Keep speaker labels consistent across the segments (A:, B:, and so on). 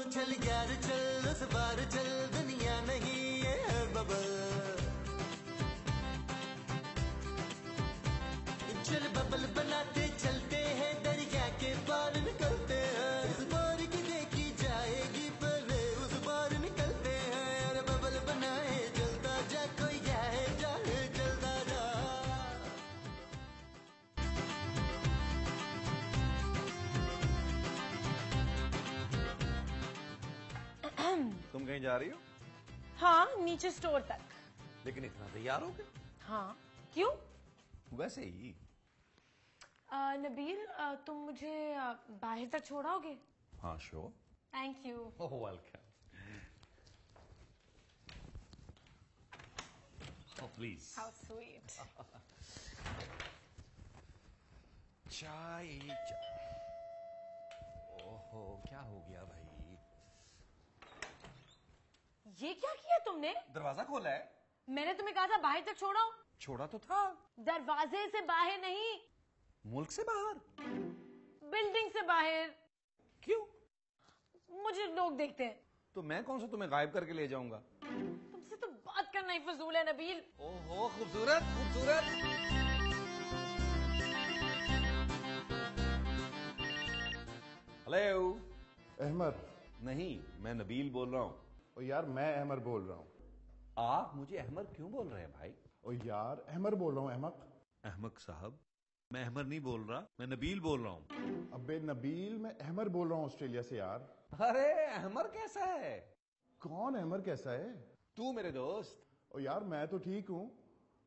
A: चल यार चल उस बार चल दुनिया नहीं है बबल। चल बबल बनाते चलते हैं दरिया के पार निकलते हैं। इस बार की देखी जाएगी पर उस बार निकलते हैं। अरे बबल बनाए चलता जा कोई जाए जाए चलता जा।
B: तुम कहीं जा रही हो?
C: हाँ, नीचे स्टोर तक।
B: लेकिन इतना तैयार हो गए?
C: हाँ, क्यों?
B: वैसे ही।
C: नबील, तुम मुझे बाहर तक छोड़ाओगे?
B: हाँ sure.
C: Thank you.
B: Oh welcome. Oh please.
C: How sweet.
B: चाय। ओहो क्या हो गया भाई?
C: ये क्या किया तुमने?
B: दरवाजा खोला है।
C: मैंने तुम्हें कहा था बाहर तक छोड़ाओ।
B: छोड़ा तो था।
C: दरवाजे से बाहर नहीं,
B: मुल्क से बाहर।
C: बिल्डिंग से बाहर।
B: क्यों?
C: मुझे लोग देखते हैं।
B: तो मैं कौन सा तुम्हें गायब करके ले जाऊंगा?
C: तुमसे तो बात करना ही फजूल है नबील।
B: ओहो खूबसूरत खूबसूरत। हेलो।
D: अहमद।
B: नहीं, मैं नबील बोल रहा हूँ।
D: ओ यार मैं अहमद बोल रहा हूँ।
B: आप मुझे अहमद क्यों बोल रहे हैं भाई?
D: ओ यार अहमद बोल रहा हूँ अहमद।
B: अहमद साहब, मैं अहमद नहीं बोल रहा, मैं नबील बोल रहा हूँ।
D: अबे नबील, मैं अहमद बोल रहा हूँ ऑस्ट्रेलिया से यार।
B: अरे अहमद कैसा है?
D: कौन अहमद कैसा है?
B: तू मेरे दोस्त।
D: ओ यार मैं तो ठीक हूँ,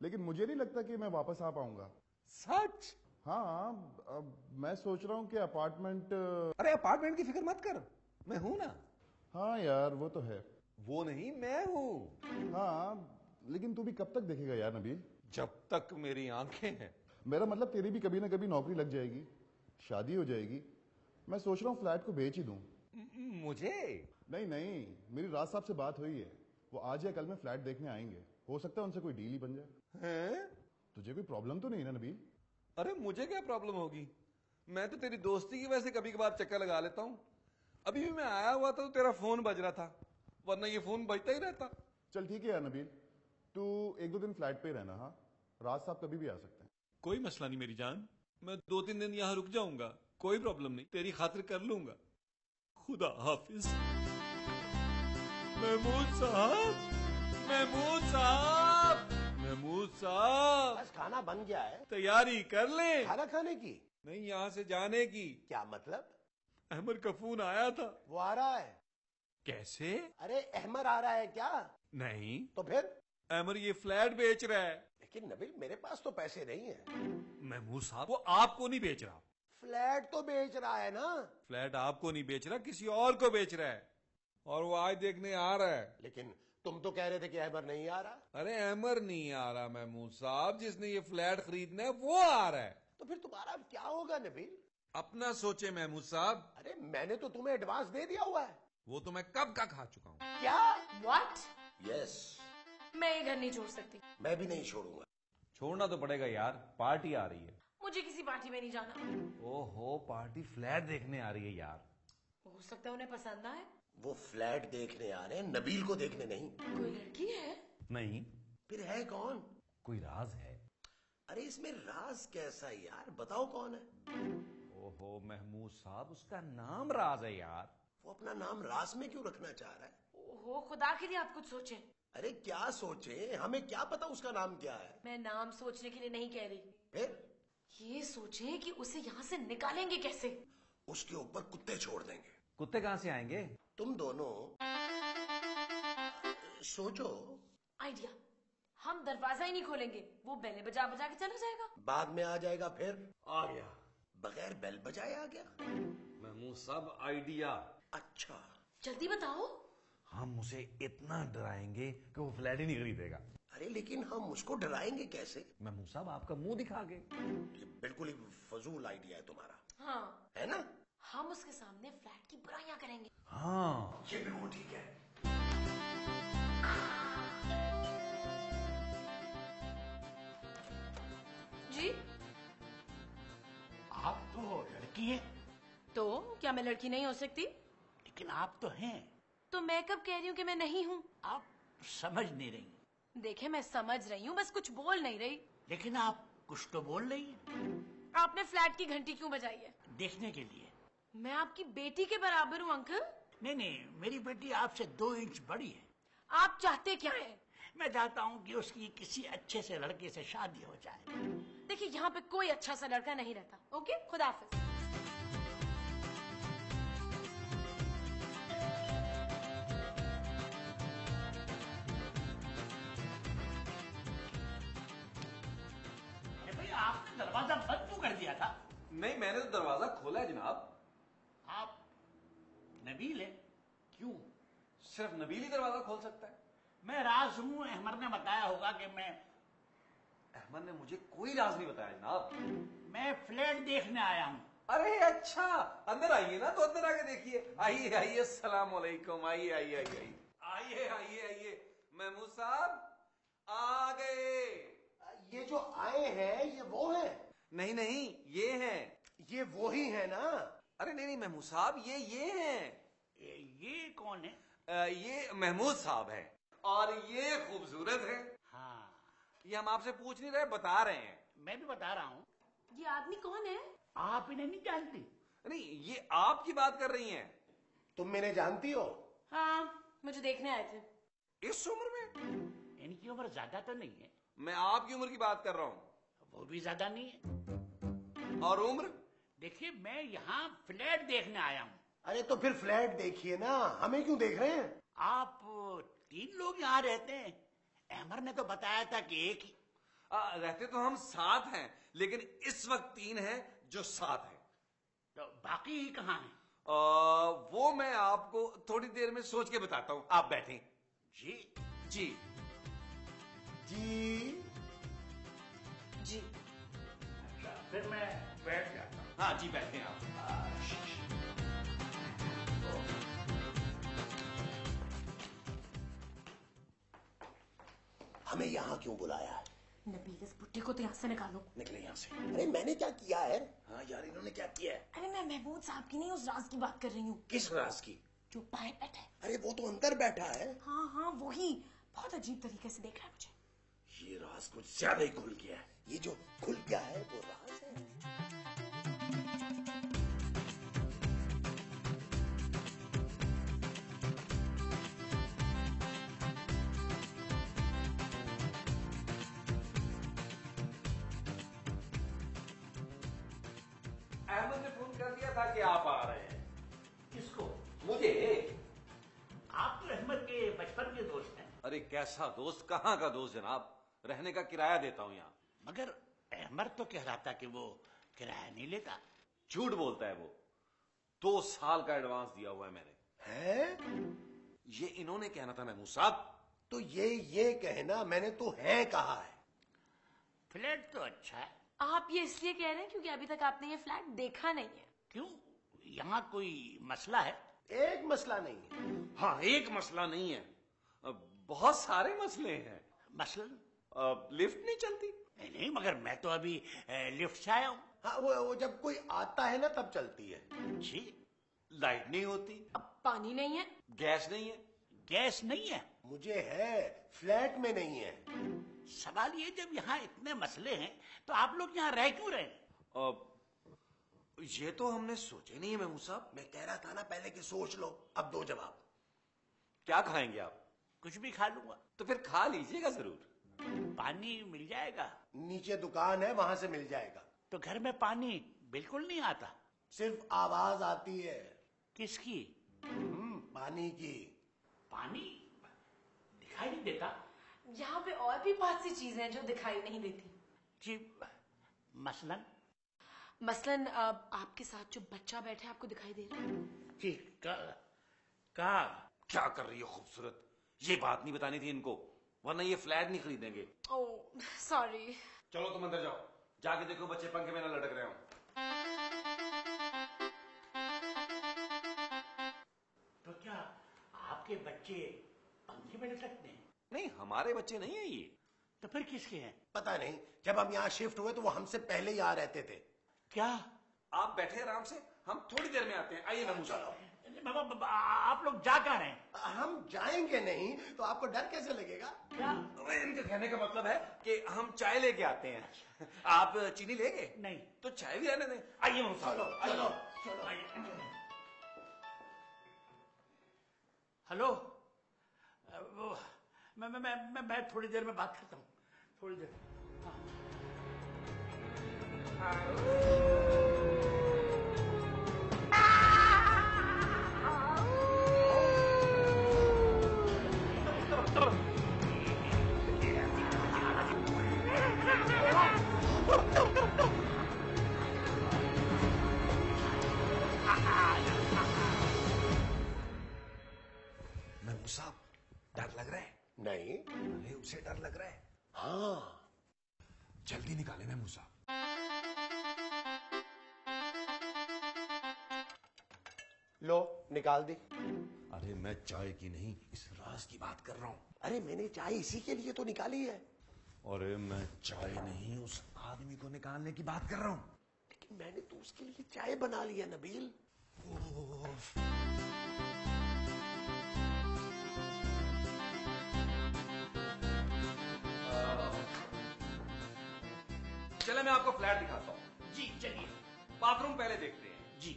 D: लेकिन मुझे नहीं लगता कि मैं वापस आ पाऊंगा।
B: सच?
D: हाँ, अब मैं सोच रहा हूँ कि अपार्टमेंट।
B: अरे अपार्टमेंट की फिक्र मत कर, मैं हूं ना।
D: हाँ यार वो तो है।
B: वो नहीं, मैं हूं।
D: हाँ लेकिन तू भी कब तक देखेगा यार नबील?
B: जब तक मेरी आंखें हैं।
D: मेरा मतलब तेरी भी कभी ना कभी नौकरी लग जाएगी, शादी हो जाएगी। मैं सोच रहा हूँ फ्लैट को बेच ही दूं।
B: मुझे?
D: नहीं नहीं, मेरी राज साहब से बात हुई है, वो आज या कल में फ्लैट देखने आएंगे। हो सकता है उनसे कोई डील ही बन जाए।
B: हैं?
D: तुझे कोई प्रॉब्लम तो नहीं ना नबील?
B: अरे मुझे क्या प्रॉब्लम होगी? मैं तो तेरी दोस्ती की वजह से कभी कभार चक्कर लगा लेता हूँ। अभी भी मैं आया हुआ था तो तेरा फोन बज रहा था, वरना ये फोन बजता ही रहता।
D: चल ठीक है यार नबील, तू एक दो दिन फ्लैट पे ही रहना। हाँ, राज साहब कभी भी आ सकते हैं।
B: कोई मसला नहीं मेरी जान, मैं 2-3 दिन यहाँ रुक जाऊंगा, कोई प्रॉब्लम नहीं, तेरी खातिर कर लूंगा। खुदा हाफिज। महमूद साहब, महमूद साहब, महमूद साहब।
E: बस खाना बन गया है,
B: तैयारी कर ले।
E: खाना खाने की?
B: नहीं, यहाँ से जाने की।
E: क्या मतलब?
B: अहमद का फोन आया था।
E: वो आ रहा है?
B: कैसे?
E: अरे अहमद आ रहा है क्या?
B: नहीं
E: तो फिर?
B: अहमद ये फ्लैट बेच रहा है।
E: लेकिन नबील मेरे पास तो पैसे नहीं है।
B: महमूद साहब, वो आपको नहीं बेच रहा।
E: फ्लैट तो बेच रहा है ना?
B: फ्लैट आपको नहीं बेच रहा, किसी और को बेच रहा है, और वो आज देखने आ रहा है।
E: लेकिन तुम तो कह रहे थे कि अहमद नहीं आ रहा।
B: अरे अहमद नहीं आ रहा महमूद साहब, जिसने ये फ्लैट खरीदना है वो आ रहा है।
E: तो फिर तुम्हारा क्या होगा नबील?
B: अपना सोचे महमूद साहब।
E: अरे मैंने तो तुम्हें एडवांस दे दिया हुआ है।
B: वो तो मैं कब का खा चुका हूँ।
E: क्या?
C: व्हाट?
E: यस।
C: मैं ये घर नहीं छोड़ सकती।
E: मैं भी नहीं छोड़ूंगा।
B: छोड़ना तो पड़ेगा यार, पार्टी आ रही है।
C: मुझे किसी पार्टी में नहीं जाना।
B: ओहो, पार्टी फ्लैट देखने आ रही है यार।
C: हो सकता है उन्हें पसंद आए।
E: वो फ्लैट देखने आ रहे हैं, नबील को देखने नहीं।
C: कोई लड़की है?
B: नहीं।
E: फिर है कौन?
B: कोई राज है।
E: अरे इसमें राज कैसा यार, बताओ कौन है?
B: ओहो महमूद साहब, उसका नाम राज है यार।
E: वो अपना नाम राज में क्यों रखना चाह रहा है?
C: ओहो, खुदा के लिए आप कुछ सोचें।
E: अरे क्या सोचे, हमें क्या पता उसका नाम क्या है।
C: मैं नाम सोचने के लिए नहीं कह रही।
E: फिर?
C: ये सोचें कि उसे यहाँ से निकालेंगे कैसे।
E: उसके ऊपर कुत्ते छोड़ देंगे।
B: कुत्ते कहाँ से आएंगे?
E: तुम दोनों सोचो।
C: आइडिया। हम दरवाजा ही नहीं खोलेंगे, वो बेलें बजा बजा के चला जाएगा।
E: बाद में आ जाएगा। फिर? आ गया। बगैर बेल बजाए आ गया।
B: महमूद साहब आइडिया।
E: अच्छा
C: जल्दी बताओ।
B: हम उसे इतना डराएंगे कि वो फ्लैट ही नहीं खरीदेगा।
E: अरे लेकिन हम उसको डराएंगे कैसे?
B: महमूद साहब आपका मुंह दिखा के।
E: ये बिल्कुल ही फजूल आइडिया है तुम्हारा।
C: हाँ,
E: है ना?
C: हम उसके सामने फ्लैट की बुराइयां करेंगे।
B: हाँ
E: ये बिल्कुल ठीक है।
C: जी?
E: आप तो लड़की हैं।
C: तो क्या मैं लड़की नहीं हो सकती?
E: लेकिन आप तो हैं।
C: तो मैं कब कह रही हूँ कि मैं नहीं हूँ?
E: आप समझ नहीं रही।
C: देखे, मैं समझ रही हूँ, बस कुछ बोल नहीं रही।
E: लेकिन आप कुछ तो बोल रही हैं।
C: आपने फ्लैट की घंटी क्यों बजाई है?
E: देखने के लिए।
C: मैं आपकी बेटी के बराबर हूँ अंकल।
E: नहीं नहीं, मेरी बेटी आपसे 2 इंच बड़ी है।
C: आप चाहते क्या हैं?
E: मैं चाहता हूँ कि उसकी किसी अच्छे से लड़के से शादी हो जाए।
C: देखिए, यहाँ पे कोई अच्छा सा लड़का नहीं रहता। ओके, खुदा हाफिज।
E: अरे भाई, आपने दरवाजा बंद क्यों कर दिया था?
B: नहीं, मैंने तो दरवाजा खोला है जनाब।
E: आप नबील है? क्यों?
B: सिर्फ नबील ही दरवाजा खोल सकता है।
E: मैं राज हूँ, अहमद ने बताया होगा कि मैं
B: अहमद ने मुझे कोई राज नहीं बताया जनाब।
E: मैं फ्लैट देखने आया हूँ।
B: अरे अच्छा, अंदर आइए ना, तो अंदर आके देखिए। आइए आइए, अस्सलाम वालेकुम। आइए आइए आइए आइए आइए आइए। महमूद साहब आ गए।
F: ये जो आए हैं ये वो हैं?
B: नहीं नहीं, ये हैं।
F: ये वो ही है ना?
B: अरे नहीं नहीं महमूद साहब, ये हैं।
E: ये कौन है?
B: ये महमूद साहब हैं और ये खूबसूरत है।
E: हाँ,
B: ये हम आपसे पूछ नहीं रहे, बता रहे हैं।
E: मैं भी बता रहा हूँ।
C: ये आदमी कौन है?
E: आप इन्हें नहीं जानती?
B: नहीं, ये आपकी बात कर रही हैं।
F: तुम मैंने जानती हो?
C: हाँ, मुझे देखने आए थे।
B: इस उम्र में?
E: इनकी उम्र ज्यादा तो नहीं है।
B: मैं आपकी उम्र की बात कर रहा हूँ।
E: वो भी ज्यादा नहीं है।
B: और उम्र?
E: देखिए, मैं यहाँ फ्लैट देखने आया हूँ।
F: अरे तो फिर फ्लैट देखिए ना, हमें क्यों देख रहे हैं?
E: आप 3 लोग यहाँ रहते हैं। अहमद ने तो बताया था कि एक ही।
B: रहते तो हम 7 हैं, लेकिन इस वक्त 3 हैं जो साथ हैं।
E: तो बाकी ही कहाँ हैं?
B: वो मैं आपको थोड़ी देर में सोच के बताता हूँ। आप बैठें।
E: जी
B: जी
F: जी
C: जी।
E: अच्छा, फिर मैं बैठ जाता हूँ।
B: हाँ जी, बैठें आप।
F: हमें यहाँ क्यों बुलाया है?
C: नबील, इस बुट्टी को तो यहाँ से निकालो।
B: निकले यहाँ से।
F: अरे मैंने क्या किया है?
B: हाँ यार, इन्होंने क्या किया है?
C: अरे मैं महमूद साहब की नहीं, उस राज की बात कर रही हूँ
B: किस राज की?
C: जो बाहर बैठा है।
F: अरे वो तो अंदर बैठा है।
C: हाँ हाँ, वही। बहुत अजीब तरीके से देख रहा है मुझे।
B: ये राज कुछ ज्यादा ही खुल गया है।
F: ये जो खुल गया है वो राज है।
B: अहमद ने फोन कर दिया था कि आप आ रहे हैं।
E: किसको?
B: मुझे।
E: आप तो अहमद के बचपन के दोस्त हैं।
B: अरे कैसा दोस्त, कहाँ का दोस्त जनाब, रहने का किराया देता हूँ यहाँ।
E: मगर अहमद तो कह रहा था कि वो किराया नहीं लेता।
B: झूठ बोलता है वो। 2 साल का एडवांस दिया हुआ है मैंने।
F: हैं?
B: ये इन्होंने कहना था महमूद साहब।
F: तो ये कहना मैंने तो है कहा है।
E: फ्लैट तो अच्छा है।
C: आप ये इसलिए कह रहे हैं क्योंकि अभी तक आपने ये फ्लैट देखा नहीं है।
E: क्यों? यहाँ कोई मसला है?
F: एक मसला नहीं है।
B: हाँ, एक मसला नहीं है, बहुत सारे मसले हैं।
E: मसलन?
B: लिफ्ट नहीं चलती।
E: नहीं, मगर मैं तो अभी लिफ्ट से आया हूँ।
F: हाँ, वो जब कोई आता है ना तब चलती है।
E: जी।
B: लाइट नहीं होती।
C: अब पानी नहीं है।
B: गैस नहीं है।
E: गैस नहीं है?
F: मुझे है, फ्लैट में नहीं है।
E: सवाल ये, जब यहाँ इतने मसले हैं तो आप लोग यहाँ रह क्यों रहे?
B: ये तो हमने सोचे नहीं है महमूद साहब।
F: मैं कह रहा था ना पहले कि सोच लो, अब दो जवाब।
B: क्या खाएंगे आप?
E: कुछ भी खा लूंगा।
B: तो फिर खा लीजिएगा जरूर।
E: पानी मिल जाएगा?
F: नीचे दुकान है, वहां से मिल जाएगा।
E: तो घर में पानी बिल्कुल नहीं आता?
F: सिर्फ आवाज आती है।
E: किसकी?
F: पानी की।
E: पानी दिखाई नहीं देता?
C: यहाँ पे और भी बहुत सी चीजें हैं जो दिखाई नहीं देती।
E: जी, मसलन?
C: मसलन आपके साथ जो बच्चा बैठा है, आपको दिखाई दे रहा है?
E: जी, का
B: क्या कर रही हो खूबसूरत? ये बात नहीं बतानी थी इनको, वरना ये फ्लैट नहीं खरीदेंगे।
C: Oh sorry.
B: चलो तुम अंदर जाओ, जाके देखो बच्चे पंखे में ना लटक रहे हो।
E: तो क्या आपके बच्चे पंखे में लटकते हैं?
B: नहीं, हमारे बच्चे नहीं है ये।
E: तो फिर किसके हैं?
F: पता नहीं, जब हम यहाँ शिफ्ट हुए तो वो हमसे पहले ही आ रहते थे।
E: क्या?
B: आप बैठे आराम से, हम थोड़ी देर में आते हैं। आइए महमूद साहब।
E: आप लोग जा कहाँ रहे हैं?
F: हम जाएंगे नहीं तो आपको डर कैसे लगेगा?
E: क्या?
B: इनके कहने का मतलब है कि हम चाय लेके आते हैं। आप चीनी लेंगे?
E: नहीं।
B: तो चाय भी रहने दें। आइए मौसा।
F: चलो चलो चलो।
E: हेलो, वो मैं थोड़ी देर में बात करता हूँ, थोड़ी देर।
B: महमूद साहब, डर लग रहा है?
F: नहीं।
B: अरे उसे डर लग रहा है।
F: हाँ,
B: जल्दी निकाले महमूद साहब।
F: लो निकाल दी।
B: अरे मैं चाय की नहीं, इस राज की बात कर रहा हूँ।
F: अरे मैंने चाय इसी के लिए तो निकाली है।
B: अरे मैं चाय नहीं, उस आदमी को निकालने की बात कर रहा हूँ।
F: लेकिन मैंने तो उसके लिए चाय बना ली है नबील।
B: चले मैं आपको फ्लैट दिखाता हूँ।
E: जी चलिए।
B: बाथरूम पहले देखते हैं।
E: जी।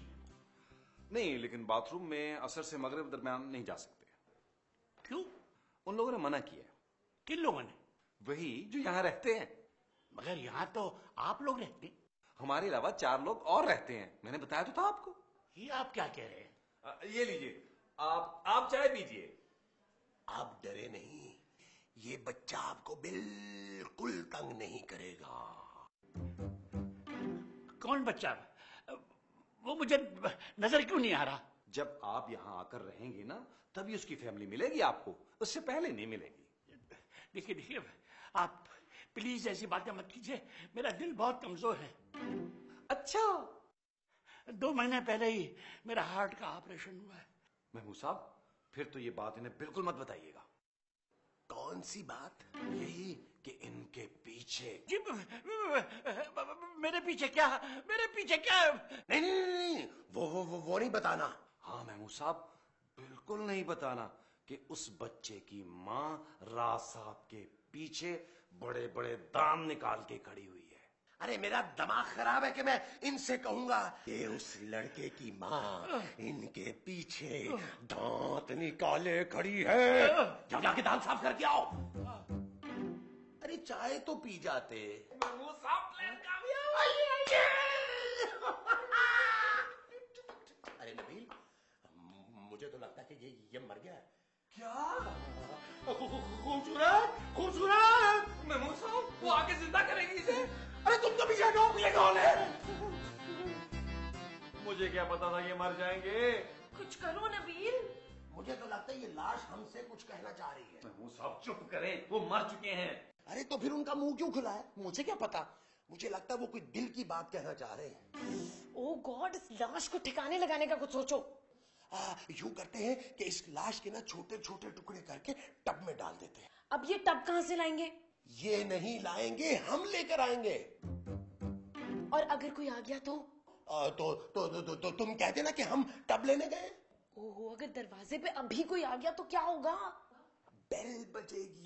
B: नहीं, लेकिन बाथरूम में असर से मगरिब दरमियान नहीं जा सकते।
E: क्यों?
B: उन लोगों ने मना किया है।
E: किन लोगों ने?
B: वही जो यहाँ रहते हैं।
E: मगर यहाँ तो आप लोग रहते हैं।
B: हमारे अलावा 4 लोग और रहते हैं। मैंने बताया तो था आपको।
E: ये आप क्या कह रहे हैं?
B: ये लीजिए, आप चाय पीजिए।
F: आप डरे नहीं, ये बच्चा आपको बिल्कुल तंग नहीं करेगा।
E: कौन बच्चा? वो मुझे नजर क्यों नहीं आ रहा?
B: जब आप यहाँ आकर रहेंगे ना, तभी उसकी फैमिली मिलेगी आपको, उससे पहले नहीं मिलेगी।
E: देखिए देखिए, आप प्लीज ऐसी बातें मत कीजिए, मेरा दिल बहुत कमजोर है।
B: अच्छा,
E: 2 महीने पहले ही मेरा हार्ट का ऑपरेशन हुआ है।
B: महमूद साहब, फिर तो ये बात इन्हें बिल्कुल मत बताइएगा।
F: कौन सी बात?
B: यही कि इनके पीछे।
E: जी, मेरे पीछे क्या? मेरे पीछे क्या?
F: नहीं नहीं नहीं, नहीं। वो नहीं बताना।
B: हाँ महमूद साहब, बिल्कुल नहीं बताना कि उस बच्चे की माँ राज साहब के पीछे बड़े बड़े दाम निकाल के खड़ी हुई है।
F: अरे मेरा दिमाग खराब है कि मैं इनसे कहूंगा कि उस लड़के की माँ इनके पीछे दांत निकाले खड़ी है। जाओ जाके दांत साफ करके आओ। अरे चाय तो पी जाते।
B: महमूद साहब, प्लान कामयाब।
F: अरे नबील, मुझे तो लगता है कि ये मर गया है।
B: क्या?
F: खूबसूरत खूबसूरत।
B: महमूद साहब, वो आके जिंदा करेंगे इसे।
F: अरे तुम तो पीछे हटो, ये कौन है?
B: मुझे क्या पता था ये मर जाएंगे।
C: कुछ करो नबील।
F: मुझे तो लगता है ये लाश हमसे कुछ कहना चाह रही है।
B: महमूद साहब चुप करें, वो मर चुके हैं।
F: अरे तो फिर उनका मुंह क्यों खुला है? मुझे क्या पता। मुझे लगता है वो कोई दिल की बात कहना चाह रहे हैं।
C: ओ गॉड, इस लाश को ठिकाने लगाने का कुछ सोचो।
F: यूं करते हैं कि इस लाश के ना छोटे छोटे टुकड़े करके टब में डाल देते हैं।
C: अब ये टब कहाँ से लाएंगे?
F: ये नहीं लाएंगे, हम लेकर आएंगे।
C: और अगर कोई आ गया तो?
F: तो तुम कहते ना कि हम टब लेने गए।
C: ओहो, अगर दरवाजे पे अभी कोई आ गया तो क्या होगा?
F: बेल बजेगी।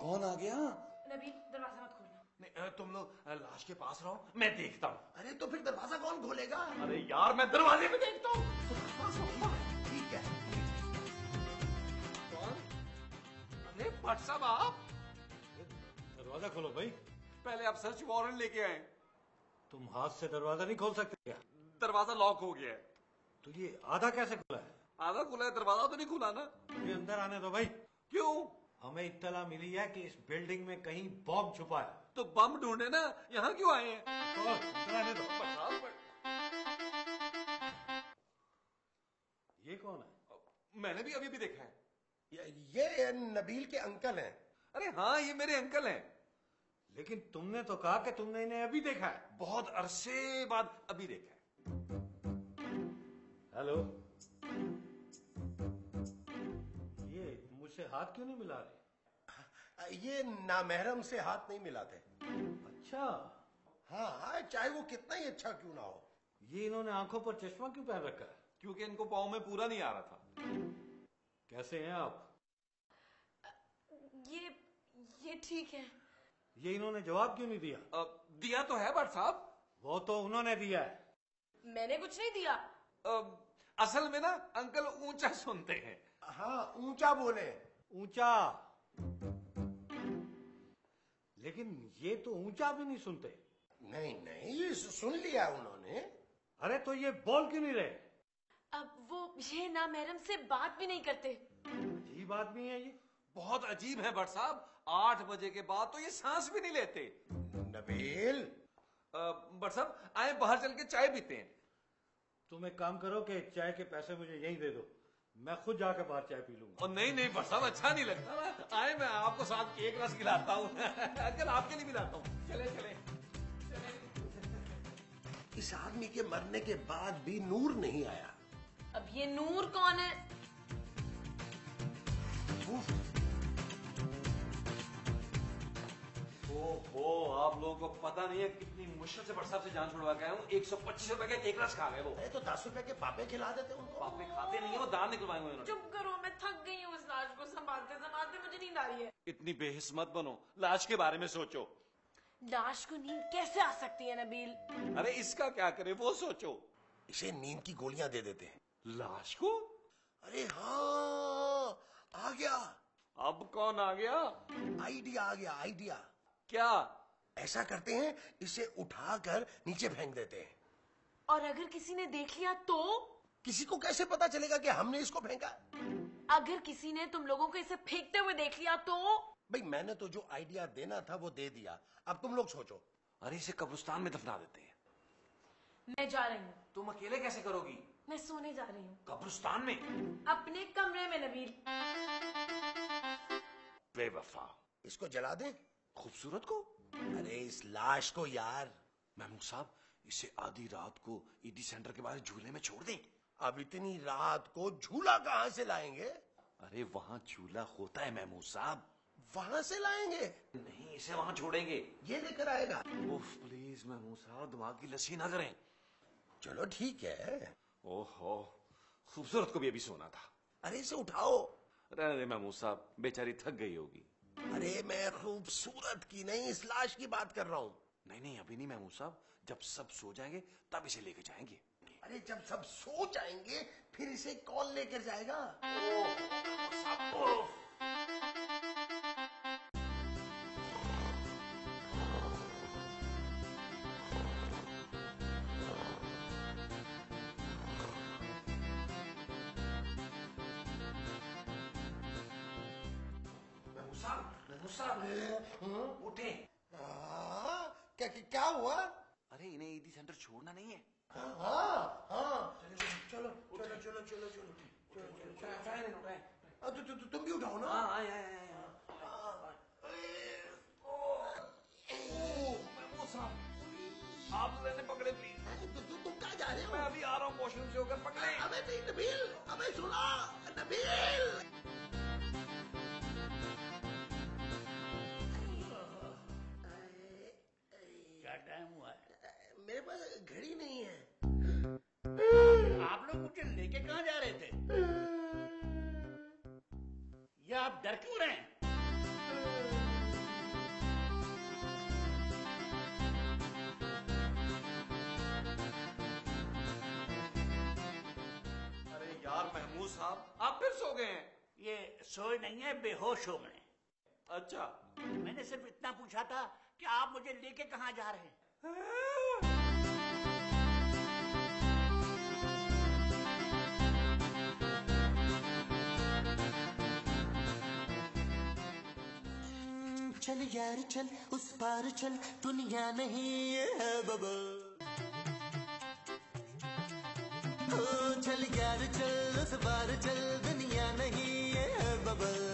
B: कौन आ गया?
C: नबील, दरवाजा मत खोलना।
B: नहीं, तुम लोग लाश के पास रहो, मैं देखता हूँ।
F: अरे तो फिर दरवाजा कौन खोलेगा?
B: अरे यार, मैं दरवाजे में देखता हूँ।
F: ठीक है।
B: कौन? अरे भट्ट साहब, आप
G: दरवाजा खोलो भाई।
B: पहले आप सर्च वारंट लेके आए।
G: तुम हाथ से दरवाजा नहीं खोल सकते क्या?
B: दरवाजा लॉक हो गया है।
G: तो ये आधा कैसे खुला है?
B: आधा खुला है, दरवाजा तो नहीं खुला ना।
G: ये अंदर आने दो भाई।
B: क्यों?
G: हमें इत्तला मिली है कि इस बिल्डिंग में कहीं बॉम्ब छुपा है।
B: तो बम ढूंढे ना, यहाँ क्यों आए हैं?
G: तो अंदर आने दो। ये कौन है?
B: मैंने भी अभी भी देखा है।
F: ये नबील के अंकल हैं।
B: अरे हाँ, ये मेरे अंकल हैं।
G: लेकिन तुमने तो कहा कि तुमने इन्हें अभी देखा है।
B: बहुत अरसे बाद अभी देखा है।
G: हेलो, ये मुझसे हाथ क्यों नहीं मिला रहे?
F: ये नामहरम से हाथ नहीं मिलाते।
G: अच्छा,
F: हाँ हाँ, चाहे वो कितना ही अच्छा क्यों ना हो।
G: ये इन्होंने आंखों पर चश्मा क्यों पहन रखा है?
B: क्योंकि इनको पाँव में पूरा नहीं आ रहा था।
G: कैसे हैं आप?
C: ये ठीक है।
G: ये इन्होंने जवाब क्यों नहीं दिया?
B: दिया तो है भट्ट साहब।
G: वो तो उन्होंने दिया है।
C: मैंने कुछ नहीं दिया।
B: असल में ना अंकल ऊंचा सुनते हैं।
F: हाँ, ऊंचा बोले।
G: ऊंचा। लेकिन ये तो ऊंचा भी नहीं सुनते।
F: नहीं नहीं, ये सुन लिया उन्होंने।
G: अरे तो ये बोल क्यों नहीं रहे?
C: अब वो ये ना मैडम से बात भी नहीं करते।
G: अजीब आदमी है ये।
B: बहुत अजीब है भट्ट साहब। 8 बजे के बाद तो ये सांस भी नहीं लेते।
F: नबील,
B: भट्ट साहब आए बाहर चल के चाय पीते हैं।
G: तुम एक काम करो कि चाय के पैसे मुझे यहीं दे दो, मैं खुद जाकर बाहर चाय पी लूंगा।
B: और नहीं भट्ट साहब, अच्छा नहीं लगता ना। आए मैं आपको साथ केक रस खिलाता हूँ। अंकल आपके लिए भी लाता हूँ। चले चले।
F: इस आदमी के मरने के बाद भी नूर नहीं आया।
C: अब ये नूर कौन है?
B: ओहो, आप लोगों को पता नहीं है कितनी मुश्किल से भट्ट साहब से जान छुड़वा के आया हूँ। 125 रुपए का केक रस खा गए वो।
F: अरे तो 10 रुपए के पापे खिला देते उनको।
B: पापे खाते नहीं है, वो दान निकलवाए हुए उन्होंने।
C: चुप करो, मैं थक गई हूँ इस लाश को संभालते संभालते, मुझे नींद आ रही है।
B: इतनी बेहिस मत बनो, लाश के बारे में सोचो।
C: लाश को नींद कैसे आ सकती है नबील?
B: अरे इसका क्या करे वो सोचो।
F: इसे नींद की गोलियां दे देते हैं।
B: लाश को?
F: अरे हाँ, आ गया।
B: अब कौन आ गया?
F: आइडिया आ गया, आइडिया।
B: क्या?
F: ऐसा करते हैं, इसे उठाकर नीचे फेंक देते हैं।
C: और अगर किसी ने देख लिया तो?
F: किसी को कैसे पता चलेगा कि हमने इसको फेंका?
C: अगर किसी ने तुम लोगों को इसे फेंकते हुए देख लिया तो?
F: भाई मैंने तो जो आइडिया देना था वो दे दिया, अब तुम लोग सोचो।
B: अरे इसे कब्रिस्तान में दफना देते हैं।
C: मैं जा रही हूँ।
B: तुम अकेले कैसे करोगी?
C: मैं सोने जा रही हूँ।
B: कब्रिस्तान में?
C: अपने कमरे में नबील।
B: बेवफा।
F: इसको जला दें?
B: खूबसूरत को?
F: अरे इस लाश को यार।
B: महमूद साहब, इसे आधी रात को ईडी सेंटर के बाहर झूले में छोड़ दें।
F: अब इतनी रात को झूला कहाँ से लाएंगे?
B: अरे वहाँ झूला होता है महमूद साहब।
F: वहां से लाएंगे?
B: नहीं, इसे वहाँ छोड़ेंगे।
F: ये लेकर आएगा?
B: उफ प्लीज महमूद साहब, दिमाग की लस्सी ना करें।
F: चलो ठीक है।
B: ओहो, खूबसूरत को भी अभी सोना था।
F: अरे इसे उठाओ।
B: रहने दे महमूद साहब, बेचारी थक गई होगी।
F: अरे मैं खूबसूरत की नहीं, इस लाश की बात कर रहा हूँ।
B: नहीं नहीं, अभी नहीं महमूद साहब, जब सब सो जाएंगे तब इसे लेके जाएंगे।
F: अरे जब सब सो जाएंगे फिर इसे कौन लेकर जाएगा?
B: उठे।
F: क्या हुआ?
B: अरे इन्हें ईडी सेंटर छोड़ना नहीं है।
F: हाँ हाँ, चलो चलो चलो चलो चलो। तुम भी उठाओ ना।
B: आप मैंने पकड़े प्लीज।
F: तुम कहाँ जा रहे हो?
B: मैं अभी आ रहा हूँ वॉशरूम से होकर, पकड़े।
F: अबे नहीं नबील, अबे सुना नबील।
E: क्या टाइम हुआ है?
F: मेरे पास घड़ी नहीं है।
E: आप लोग मुझे लेके कहाँ जा रहे थे? या आप डर क्यों रहे हैं?
B: अरे यार महमूद साहब, आप फिर सो गए हैं।
E: ये सोए नहीं है, बेहोश हो गए।
B: अच्छा,
E: मैंने सिर्फ इतना पूछा था कि आप मुझे लेके कहाँ जा रहे हैं।
A: चल यार चल, उस पार चल, दुनिया नहीं है बबल। चल यार चल, उस पार चल, दुनिया नहीं है बबल।